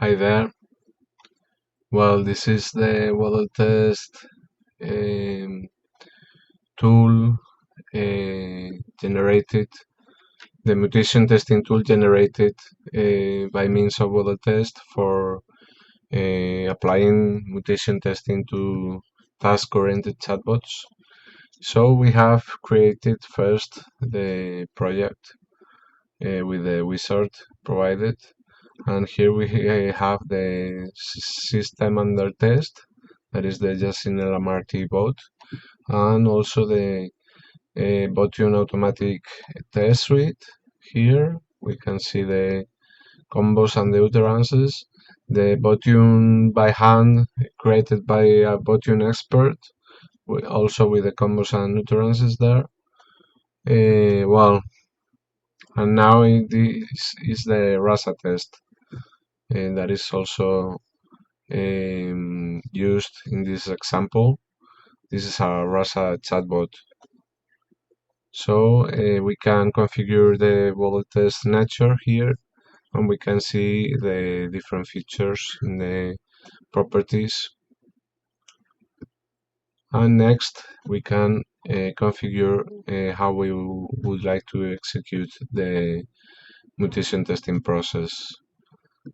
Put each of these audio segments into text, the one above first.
Hi there. Well, this is the Wodel-Test um, tool generated, the mutation testing tool generated by means of Wodel-Test for applying mutation testing to task-oriented chatbots. So we have created first the project with the wizard provided, and here we have the system under test, that is the Jacinel MRT bot, and also the botune automatic test suite. Here we can see the combos and the utterances. The botune by hand created by a botune expert, also with the combos and utterances there. Well, and now this is the RASA test that is also used in this example. This is a RASA chatbot. So we can configure the Wodel-Test nature here, and we can see the different features in the properties. And next, we can configure how we would like to execute the mutation testing process.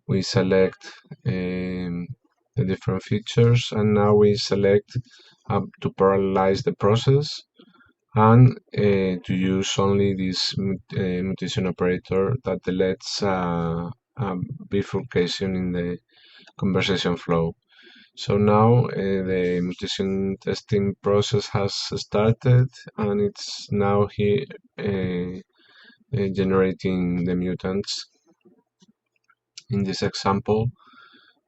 We select the different features, and now we select to parallelize the process and to use only this mutation operator that lets a bifurcation in the conversation flow. So now the mutation testing process has started, and it's now here generating the mutants. In this example,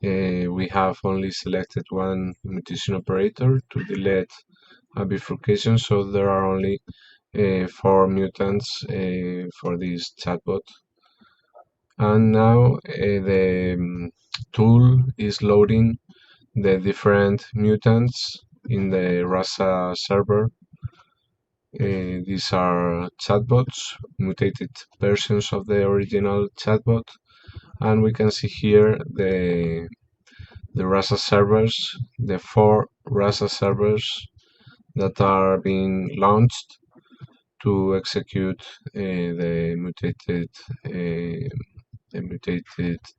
we have only selected one mutation operator to delete a bifurcation, so there are only 4 mutants for this chatbot. And now the tool is loading the different mutants in the RASA server. These are chatbots, mutated versions of the original chatbot, and we can see here the RASA servers, the 4 RASA servers that are being launched to execute the mutated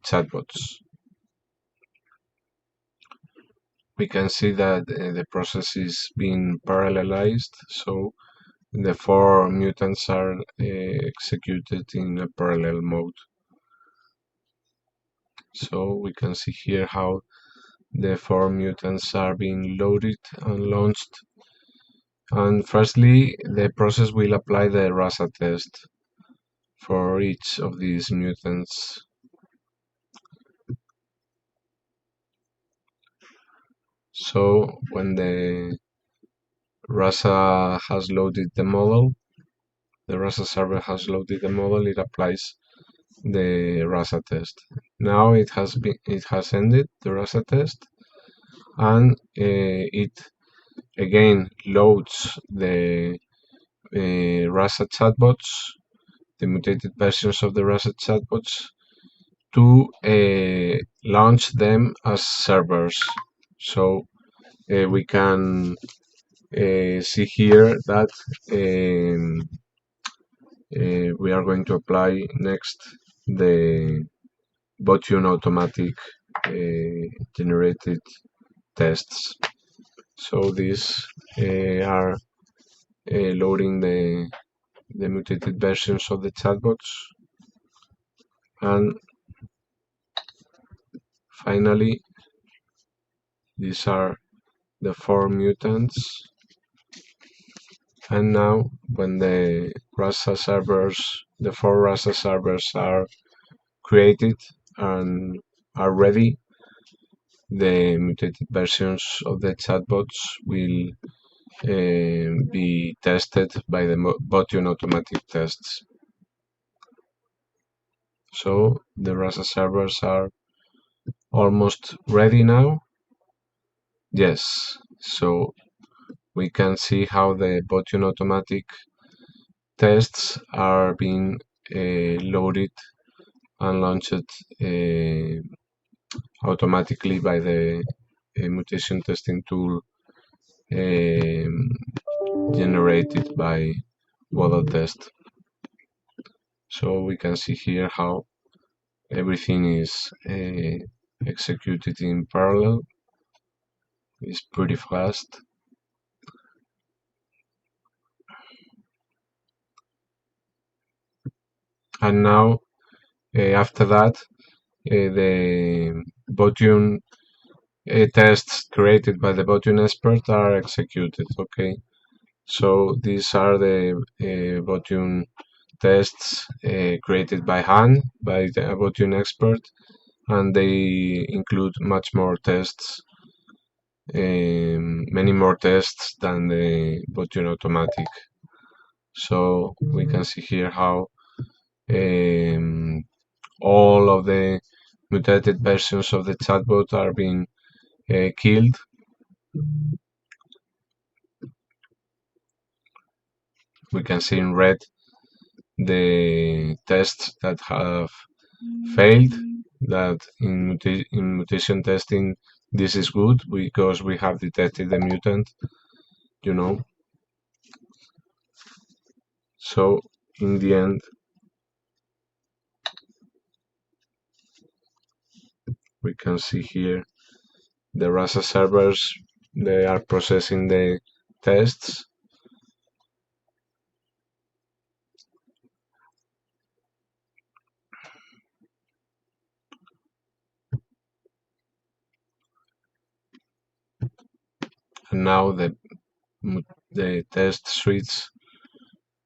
chatbots. We can see that the process is being parallelized, so the 4 mutants are executed in a parallel mode. So we can see here how the 4 mutants are being loaded and launched. And firstly, the process will apply the RASA test for each of these mutants. So when the RASA has loaded the model, the RASA server has loaded the model, it applies the RASA test. Now it has ended the RASA test, and it again loads the RASA chatbots, the mutated versions of the RASA chatbots, to launch them as servers. So we can see here that we are going to apply next the botune automatic generated tests. So these are loading the mutated versions of the chatbots, and finally these are the 4 mutants. And now when the RASA servers, the 4 RASA servers are created and are ready, the mutated versions of the chatbots will be tested by the botune automatic tests. So the RASA servers are almost ready now. Yes, so we can see how the botune automatic tests are being loaded and launched automatically by the mutation testing tool generated by Wodel-Test. So we can see here how everything is executed in parallel. It's pretty fast. And now, after that, the Botune tests created by the Botune expert are executed. Okay, so these are the Botune tests created by hand by the Botune expert, and they include much more tests, many more tests than the Botune automatic. So we can see here how all of the mutated versions of the chatbot are being killed. We can see in red the tests that have failed, that in mutation testing this is good because we have detected the mutant, you know. So in the end, we can see here the Rasa servers, they are processing the tests. And now the test suites,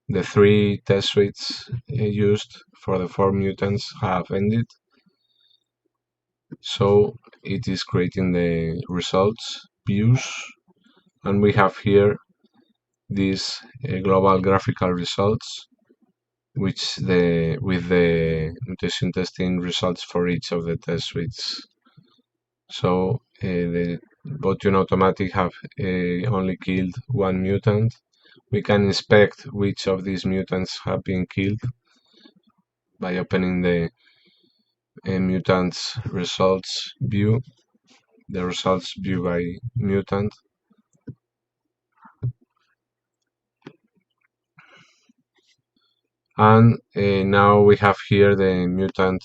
the 3 test suites used for the 4 mutants have ended. So it is creating the results views, and we have here these global graphical results, which with the mutation testing results for each of the test suites. So the Botune automatic have only killed 1 mutant. We can inspect which of these mutants have been killed by opening the mutants results view, the results view by mutant. And now we have here the mutant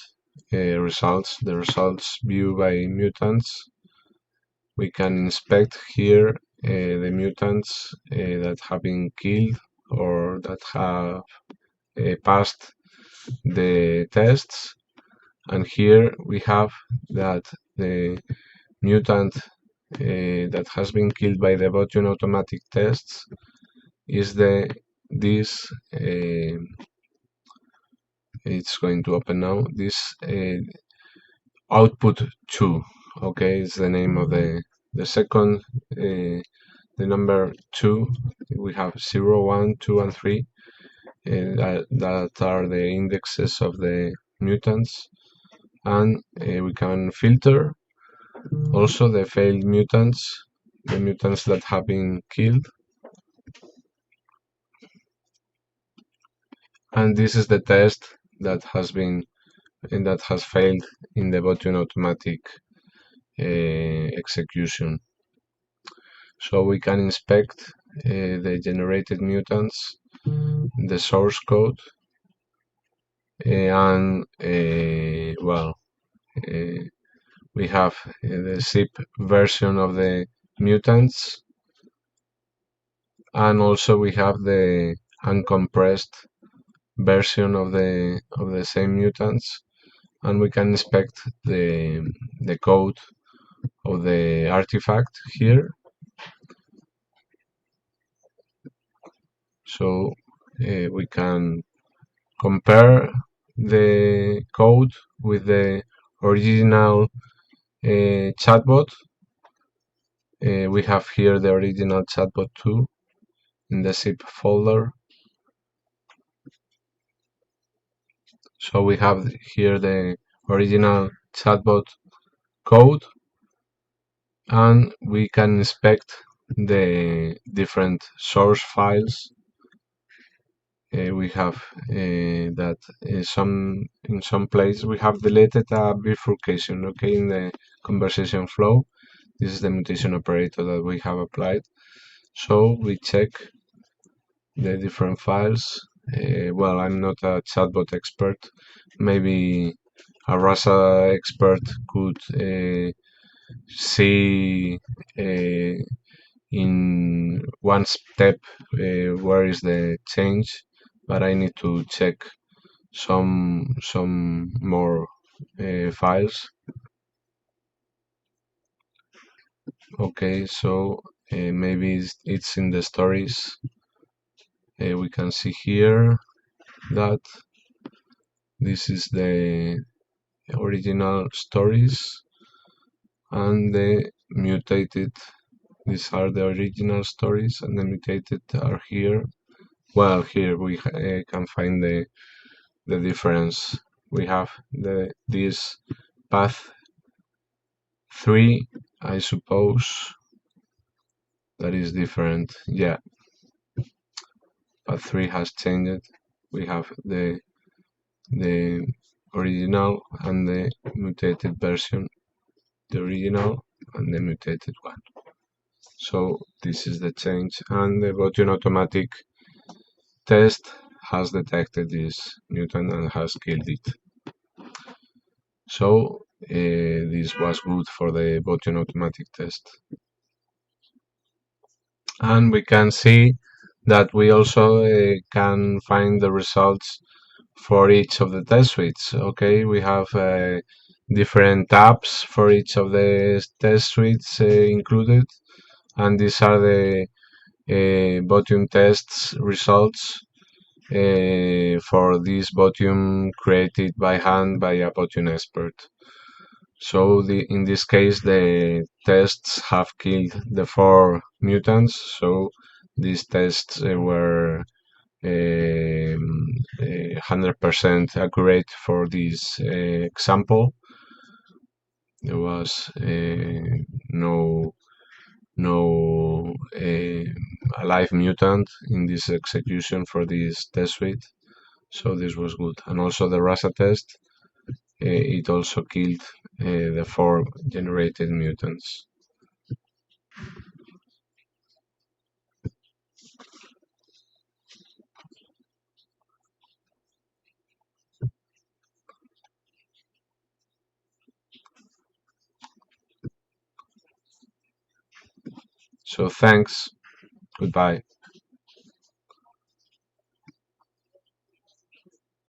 results, the results view by mutants. We can inspect here the mutants that have been killed or that have passed the tests. And here we have that the mutant that has been killed by the Botune automatic tests is this it's going to open now, this output 2. Okay, it's the name of the second, the number 2. We have 0, 1, 2, and 3. That are the indexes of the mutants, and we can filter also the failed mutants, the mutants that have been killed. And this is the test that has failed in the Botune automatic execution. So we can inspect the generated mutants, the source code, and well, we have the zip version of the mutants, and also we have the uncompressed version of the same mutants, and we can inspect the code of the artifact here. So we can compare the code with the original chatbot. We have here the original chatbot 2 in the zip folder. So we have here the original chatbot code, and we can inspect the different source files we have that in some place we have deleted a bifurcation, okay, in the conversation flow. This is the mutation operator that we have applied. So we check the different files. Well, I'm not a chatbot expert. Maybe a RASA expert could see in one step where is the change, but I need to check some more files. Okay, so maybe it's in the stories. We can see here that this is the original stories and the mutated. These are the original stories and the mutated are here. Well, here we can find the difference. We have this path 3, I suppose, that is different. Yeah, path 3 has changed. We have the original and the mutated version, the original and the mutated one. So this is the change, and the Bottion automatic test has detected this mutant and has killed it. So this was good for the Bottion automatic test. And we can see that we also can find the results for each of the test suites. Okay, we have different tabs for each of the test suites included, and these are the Bottom tests results for this Bottom created by hand by a Bottom expert. So in this case, the tests have killed the 4 mutants. So these tests were 100% accurate for this example. There was no alive mutant in this execution for this test suite, so this was good. And also the RASA test, it also killed the 4 generated mutants. So thanks, goodbye.